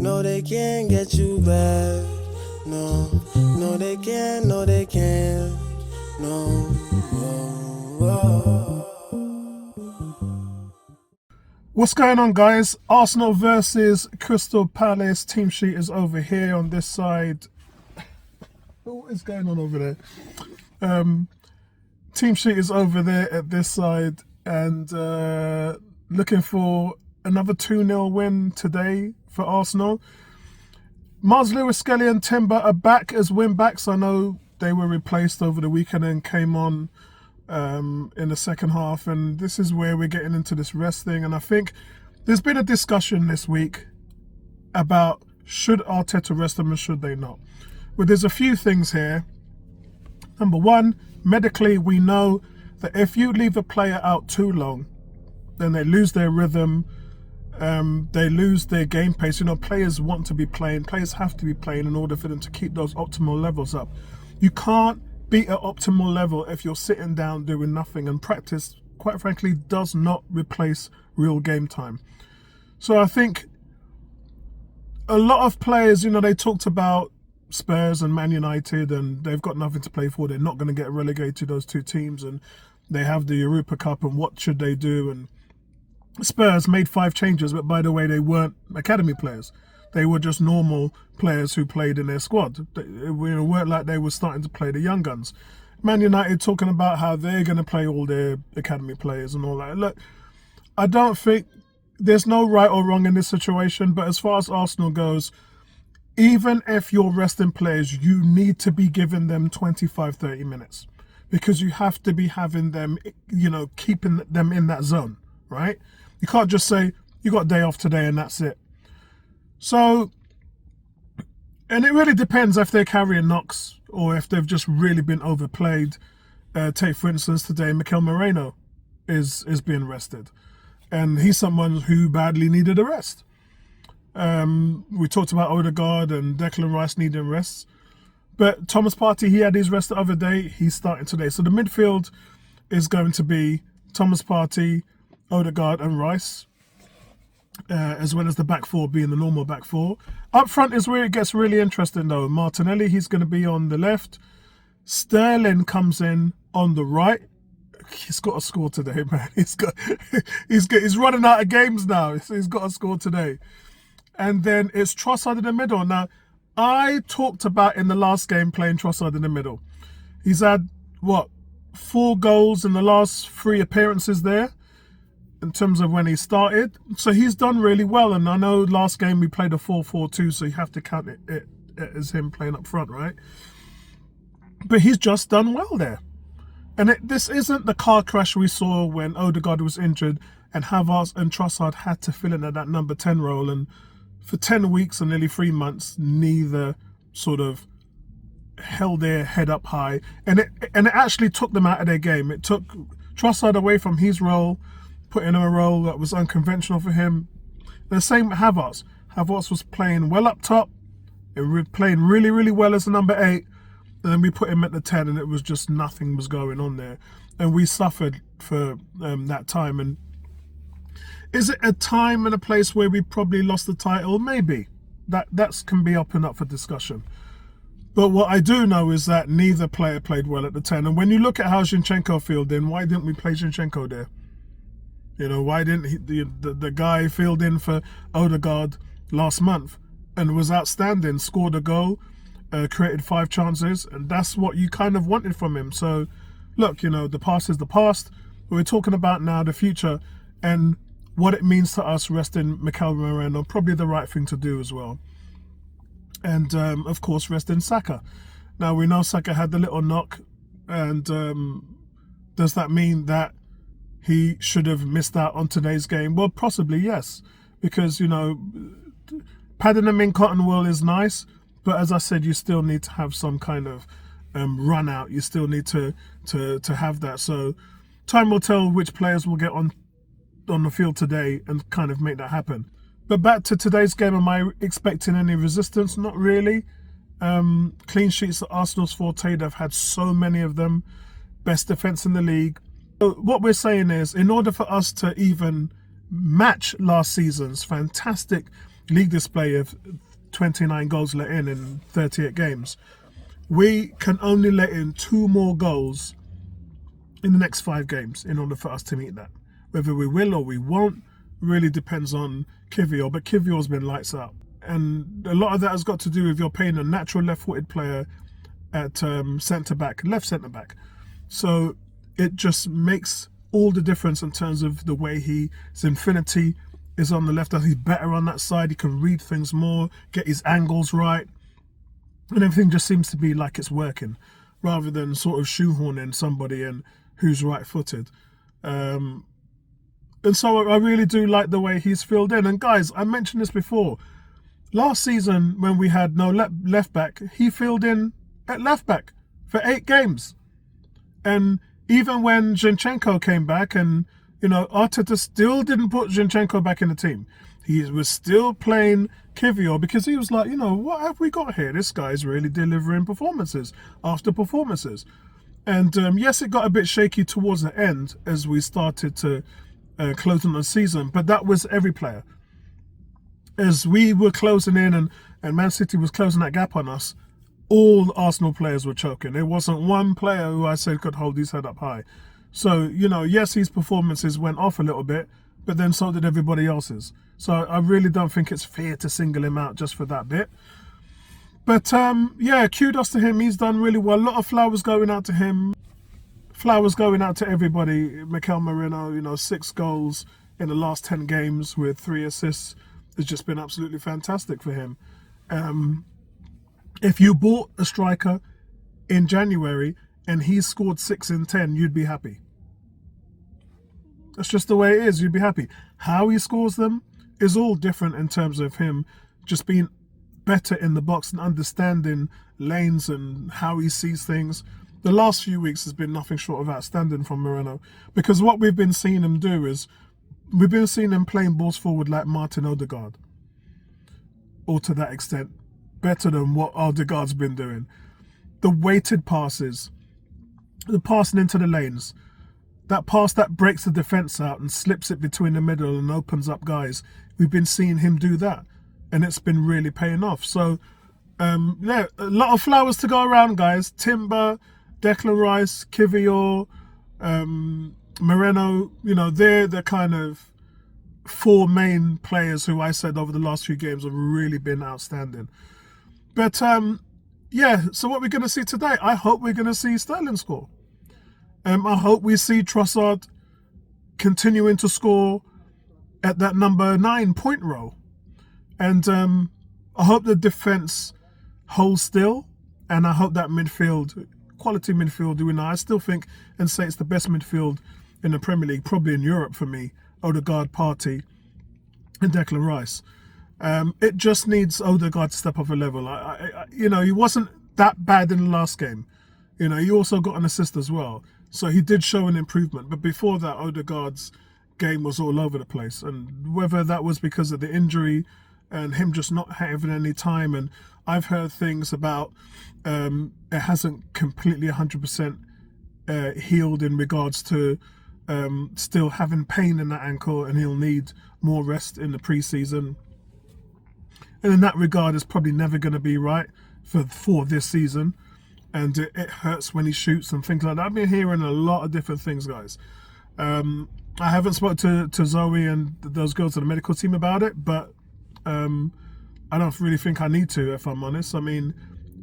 No, they can't get you back. No, no, they can't. No, they can't. No. What's going on, guys? Arsenal versus Crystal Palace. Team sheet is over here on this side. What is going on over there? Team sheet is over there at this side, and looking for another 2-0 win today for Arsenal. Mars Lewis, Skelly and Timber are back as win-backs. I know they were replaced over the weekend and came on in the second half, and this is where we're getting into this rest thing. And I think there's been a discussion this week about should Arteta rest them and should they not. Well, there's a few things here. Number one, medically we know that if you leave a player out too long, then they lose their rhythm, they lose their game pace. You know, players want to be playing, players have to be playing in order for them to keep those optimal levels up. You can't be at optimal level if you're sitting down doing nothing, and practice, quite frankly, does not replace real game time. So I think a lot of players, you know, they talked about Spurs and Man United and they've got nothing to play for, they're not going to get relegated, those two teams, and they have the Europa Cup, and what should they do? And Spurs made 5 changes, but by the way, they weren't academy players. They were just normal players who played in their squad. It weren't like they were starting to play the young guns. Man United talking about how they're going to play all their academy players and all that. Look, I don't think there's no right or wrong in this situation, but as far as Arsenal goes, even if you're resting players, you need to be giving them 25, 30 minutes because you have to be having them, you know, keeping them in that zone, right? You can't just say, you got a day off today and that's it. So, and it really depends if they're carrying knocks or if they've just really been overplayed. Take, for instance, today, Mikel Moreno is being rested. And he's someone who badly needed a rest. We talked about Odegaard and Declan Rice needing rests. But Thomas Partey, he had his rest the other day. He's starting today. So the midfield is going to be Thomas Partey, Odegaard and Rice. As well as the back four being the normal back four. Up front is where it gets really interesting though. Martinelli, he's going to be on the left. Sterling comes in on the right. He's got a score today, man. He's running out of games now. So he's got a score today. And then it's Trossard in the middle. Now, I talked about in the last game playing Trossard in the middle. He's had, 4 goals in the last 3 appearances there, in terms of when he started. So he's done really well. And I know last game we played a 4-4-2, so you have to count it as him playing up front, right? But he's just done well there. And this isn't the car crash we saw when Odegaard was injured and Havertz and Trossard had to fill in at that number 10 role. And for 10 weeks and nearly 3 months, neither sort of held their head up high. And it actually took them out of their game. It took Trossard away from his role, put in a role that was unconventional for him. The same with Havertz. Havertz was playing well up top, playing really, really well as a number 8. And then we put him at the 10 and it was just nothing was going on there. And we suffered for that time. And is it a time and a place where we probably lost the title? Maybe. That can be up for discussion. But what I do know is that neither player played well at the 10. And when you look at how Zinchenko filled in, why didn't we play Zinchenko there? You know, why didn't the guy filled in for Odegaard last month and was outstanding, scored a goal, created 5 chances, and that's what you kind of wanted from him. So, look, you know, the past is the past. We're talking about now the future and what it means to us resting Mikel Moreno, probably the right thing to do as well. And, of course, resting Saka. Now, we know Saka had the little knock, and does that mean that he should have missed out on today's game? Well, possibly yes, because, you know, padding them in cotton wool is nice, but as I said, you still need to have some kind of run out. You still need to have that. So time will tell which players will get on the field today and kind of make that happen. But back to today's game, am I expecting any resistance? Not really. Clean sheets at Arsenal's forte. They've had so many of them. Best defence in the league. So what we're saying is, in order for us to even match last season's fantastic league display of 29 goals let in 38 games. We can only let in 2 more goals in the next 5 games in order for us to meet that. Whether we will or we won't really depends on Kiwior, but Kiwior's been lights out. And a lot of that has got to do with you're paying a natural left-footed player at centre-back, left centre-back. So it just makes all the difference in terms of the way his infinity is on the left. He's better on that side. He can read things more, get his angles right. And everything just seems to be like it's working, rather than sort of shoehorning somebody in who's right-footed. And so I really do like the way he's filled in. And guys, I mentioned this before. Last season, when we had no left back, he filled in at left back for 8 games. And even when Zinchenko came back, and Arteta still didn't put Zinchenko back in the team. He was still playing Kiwior because he was like, what have we got here? This guy's really delivering performances after performances. And yes, it got a bit shaky towards the end as we started to close on the season, but that was every player. As we were closing in and Man City was closing that gap on us, all Arsenal players were choking. There wasn't one player who I said could hold his head up high. So, yes, his performances went off a little bit, but then so did everybody else's. So I really don't think it's fair to single him out just for that bit. But, yeah, kudos to him. He's done really well. A lot of flowers going out to him. Flowers going out to everybody. Mikel Merino, 6 goals in the last 10 games with 3 assists. It's just been absolutely fantastic for him. If you bought a striker in January and he scored 6 in 10, you'd be happy. That's just the way it is. You'd be happy. How he scores them is all different in terms of him just being better in the box and understanding lanes and how he sees things. The last few weeks has been nothing short of outstanding from Moreno, because what we've been seeing him do is we've been seeing him playing balls forward like Martin Odegaard, or to that extent better than what Odegaard's been doing. The weighted passes, the passing into the lanes, that pass that breaks the defence out and slips it between the middle and opens up guys. We've been seeing him do that, and it's been really paying off. So, yeah, a lot of flowers to go around, guys. Timber, Declan Rice, Kiwior, Moreno, they're the kind of 4 main players who I said over the last few games have really been outstanding. But, yeah, so what we're going to see today, I hope we're going to see Sterling score. I hope we see Trossard continuing to score at that number 9 point row. And I hope the defence holds still. And I hope that midfield, quality midfield, I still think and say it's the best midfield in the Premier League, probably in Europe for me. Odegaard, Partey, and Declan Rice. It just needs Odegaard to step up a level. He wasn't that bad in the last game. He also got an assist as well. So he did show an improvement. But before that, Odegaard's game was all over the place. And whether that was because of the injury and him just not having any time. And I've heard things about it hasn't completely 100% healed in regards to still having pain in that ankle, and he'll need more rest in the pre-season. And in that regard, it's probably never going to be right for this season. And it hurts when he shoots and things like that. I've been hearing a lot of different things, guys. I haven't spoken to Zoe and those girls at the medical team about it, but I don't really think I need to, if I'm honest. I mean,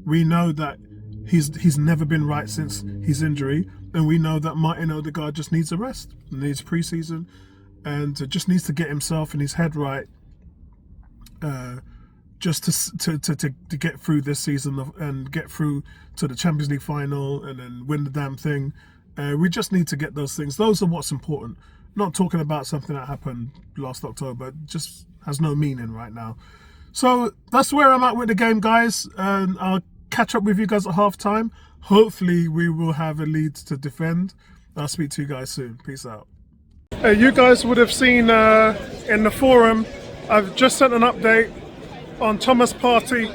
we know that he's never been right since his injury, and we know that Martin Odegaard just needs a rest, needs pre-season, and just needs to get himself and his head right, just to get through this season and get through to the Champions League final and then win the damn thing. We just need to get those things. Those are what's important. Not talking about something that happened last October. It just has no meaning right now. So that's where I'm at with the game, guys. And I'll catch up with you guys at half-time. Hopefully we will have a lead to defend. I'll speak to you guys soon. Peace out. You guys would have seen in the forum, I've just sent an update on Thomas Partey,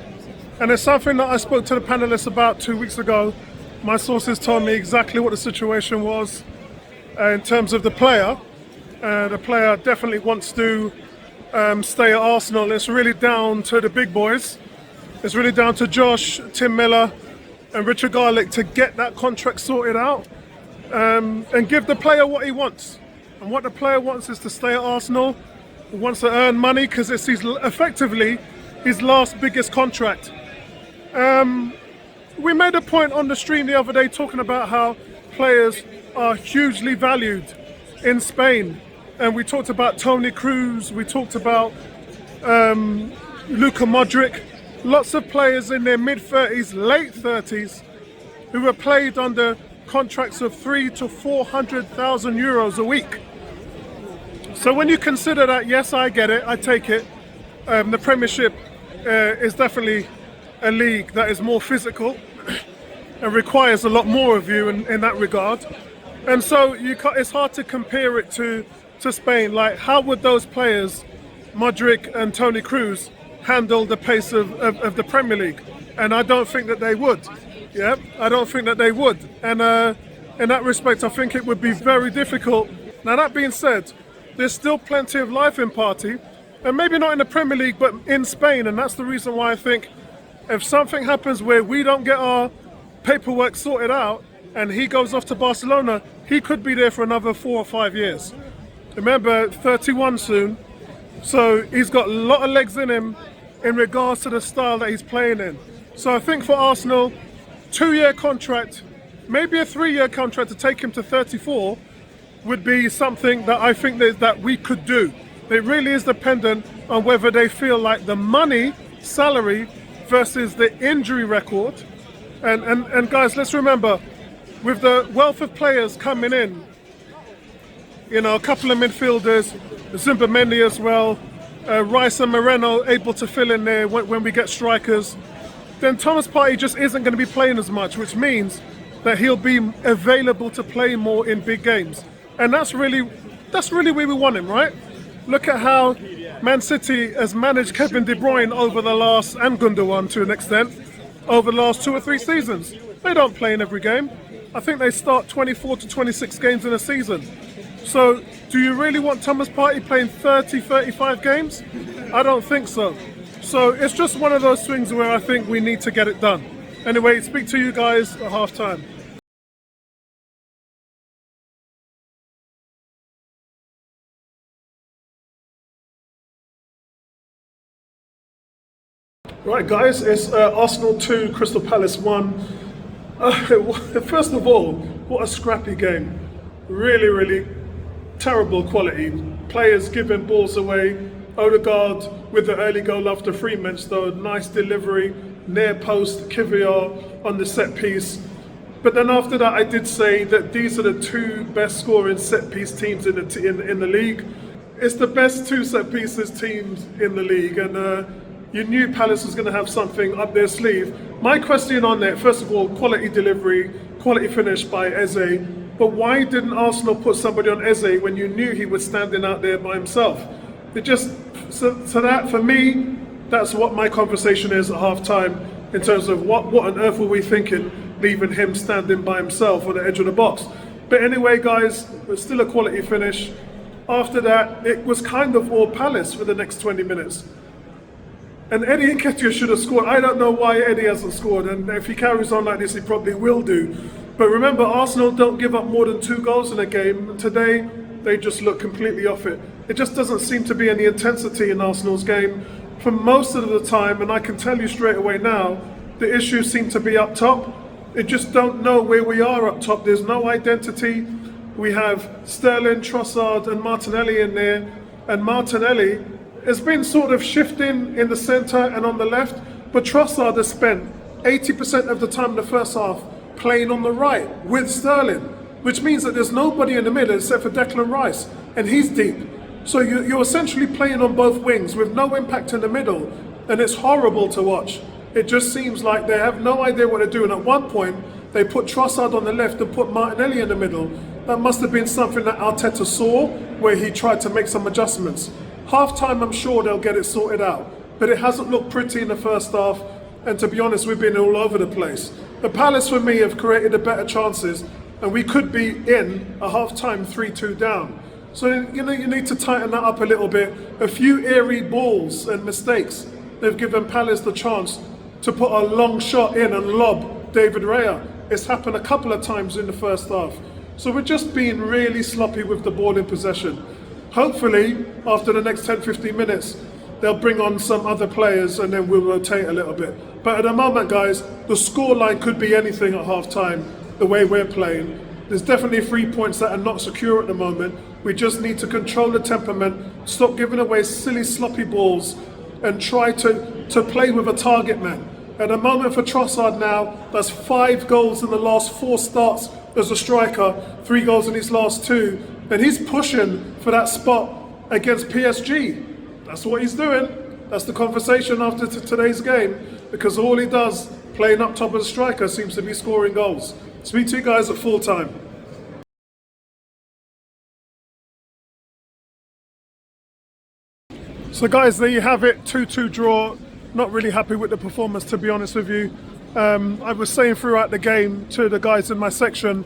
and it's something that I spoke to the panelists about 2 weeks ago. My sources told me exactly what the situation was in terms of the player. The player definitely wants to stay at Arsenal. It's really down to the big boys. It's really down to Josh, Tim Miller and Richard Garlick to get that contract sorted out and give the player what he wants. And what the player wants is to stay at Arsenal. He wants to earn money because it's effectively his last biggest contract. We made a point on the stream the other day talking about how players are hugely valued in Spain. And we talked about Toni Kroos, we talked about Luka Modric, lots of players in their mid-30s, late 30s, who were played under contracts of 300,000 to 400,000 euros a week. So when you consider that, yes, I get it, I take it. The Premiership is definitely a league that is more physical and requires a lot more of you in that regard. And so it's hard to compare it to Spain. Like, how would those players, Modric and Toni Kroos, handle the pace of the Premier League? And I don't think that they would. Yeah, I don't think that they would. And in that respect, I think it would be very difficult. Now, that being said, there's still plenty of life in Partey, and maybe not in the Premier League, but in Spain. And that's the reason why I think if something happens where we don't get our paperwork sorted out and he goes off to Barcelona, he could be there for another 4 or 5 years. Remember, 31 soon, so he's got a lot of legs in him in regards to the style that he's playing in. So I think for Arsenal, 2-year contract, maybe a 3-year contract to take him to 34 would be something that I think that we could do. It really is dependent on whether they feel like the money, salary, versus the injury record. And guys, let's remember, with the wealth of players coming in, you know, a couple of midfielders, Zubimendi as well, Rice and Moreno able to fill in there when we get strikers, then Thomas Partey just isn't going to be playing as much, which means that he'll be available to play more in big games. And that's really where we want him, right? Look at how Man City has managed Kevin De Bruyne over the last, and Gundogan to an extent, over the last 2 or 3 seasons. They don't play in every game. I think they start 24 to 26 games in a season. So do you really want Thomas Partey playing 30, 35 games? I don't think so. So it's just one of those swings where I think we need to get it done. Anyway, speak to you guys at half time. Right, guys, it's Arsenal 2, Crystal Palace 1. First of all, what a scrappy game. Really, really terrible quality. Players giving balls away. Odegaard with the early goal after 3 minutes, though. Nice delivery, near post, Kiwior on the set piece. But then after that, I did say that these are the 2 best scoring set piece teams in the league. It's the best 2 set pieces teams in the league, and you knew Palace was going to have something up their sleeve. My question on that, first of all, quality delivery, quality finish by Eze. But why didn't Arsenal put somebody on Eze when you knew he was standing out there by himself? It just, so that for me, that's what my conversation is at half time in terms of what on earth were we thinking, leaving him standing by himself on the edge of the box. But anyway, guys, it's still a quality finish. After that, it was kind of all Palace for the next 20 minutes. And Eddie Nketiah should have scored. I don't know why Eddie hasn't scored, and if he carries on like this, he probably will do. But remember, Arsenal don't give up more than 2 goals in a game. Today, they just look completely off it. It just doesn't seem to be any intensity in Arsenal's game for most of the time, and I can tell you straight away now, the issues seem to be up top. They just don't know where we are up top. There's no identity. We have Sterling, Trossard and Martinelli in there, and Martinelli has been sort of shifting in the centre and on the left, but Trossard has spent 80% of the time in the first half playing on the right with Sterling, which means that there's nobody in the middle except for Declan Rice, and he's deep. So you're essentially playing on both wings with no impact in the middle, and it's horrible to watch. It just seems like they have no idea what they're doing. At one point, they put Trossard on the left and put Martinelli in the middle. That must have been something that Arteta saw, where he tried to make some adjustments. Half time, I'm sure they'll get it sorted out, but it hasn't looked pretty in the first half, and to be honest, we've been all over the place. The Palace, for me, have created the better chances, and we could be in a half time 3-2 down. So you need to tighten that up a little bit. A few airy balls and mistakes. They've given Palace the chance to put a long shot in and lob David Raya. It's happened a couple of times in the first half. So we're just being really sloppy with the ball in possession. Hopefully, after the next 10-15 minutes, they'll bring on some other players and then we'll rotate a little bit. But at the moment, guys, the scoreline could be anything at half time, the way we're playing. There's definitely 3 points that are not secure at the moment. We just need to control the temperament, stop giving away silly, sloppy balls, and try to play with a target man. At the moment for Trossard now, that's 5 goals in the last 4 starts as a striker, 3 goals in his last 2, and he's pushing for that spot against PSG. That's what he's doing. That's the conversation after today's game, because all he does, playing up top as a striker, seems to be scoring goals. Speak to you guys at full time. So guys, there you have it, 2-2 draw. Not really happy with the performance, to be honest with you. I was saying throughout the game to the guys in my section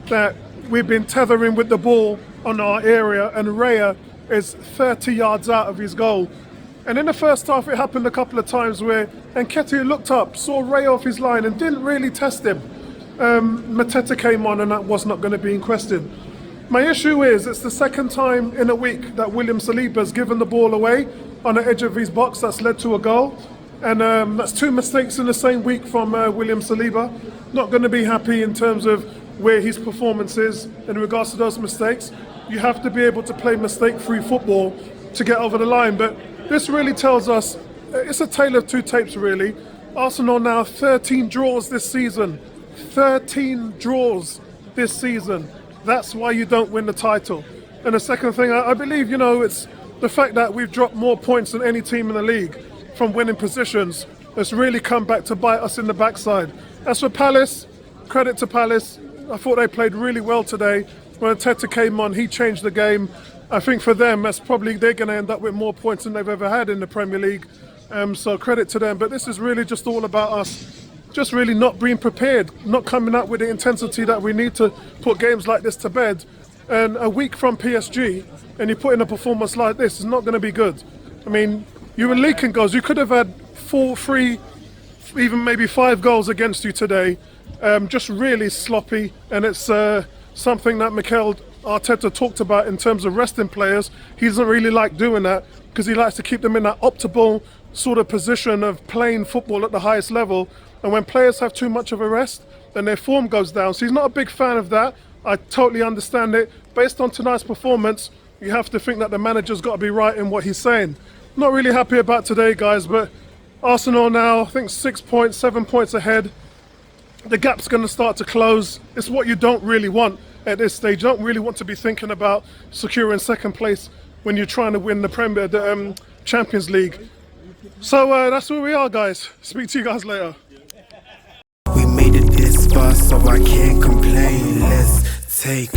that we've been tethering with the ball on our area and Raya is 30 yards out of his goal. And in the first half it happened a couple of times where Nketiah looked up, saw Raya off his line and didn't really test him. Mateta came on and that was not going to be in question. My issue is it's the second time in a week that William Saliba's given the ball away on the edge of his box that's led to a goal. And that's 2 mistakes in the same week from William Saliba. Not going to be happy in terms of where his performance is in regards to those mistakes. You have to be able to play mistake-free football to get over the line. But this really tells us, it's a tale of 2 tapes really. Arsenal now 13 draws this season. 13 draws this season. That's why you don't win the title. And the second thing, I believe, it's the fact that we've dropped more points than any team in the league from winning positions. It's really come back to bite us in the backside. As for Palace, credit to Palace. I thought they played really well today. When Teta came on, he changed the game. I think for them, they're going to end up with more points than they've ever had in the Premier League. So credit to them. But this is really just all about us just really not being prepared, not coming out with the intensity that we need to put games like this to bed. And a week from PSG, and you put in a performance like this, is not going to be good. I mean, you were leaking goals. You could have had 4, 3, even maybe 5 goals against you today. Just really sloppy, and it's something that Mikel Arteta talked about in terms of resting players. He doesn't really like doing that because he likes to keep them in that optimal sort of position of playing football at the highest level. And when players have too much of a rest, then their form goes down. So he's not a big fan of that. I totally understand it. Based on tonight's performance, you have to think that the manager's got to be right in what he's saying. Not really happy about today, guys, but Arsenal now, I think 6 points, 7 points ahead. The gap's going to start to close. It's what you don't really want at this stage. You don't really want to be thinking about securing second place when you're trying to win the Champions League. So that's where we are, guys. Speak to you guys later. We made it this far, so I can't complain. Let's take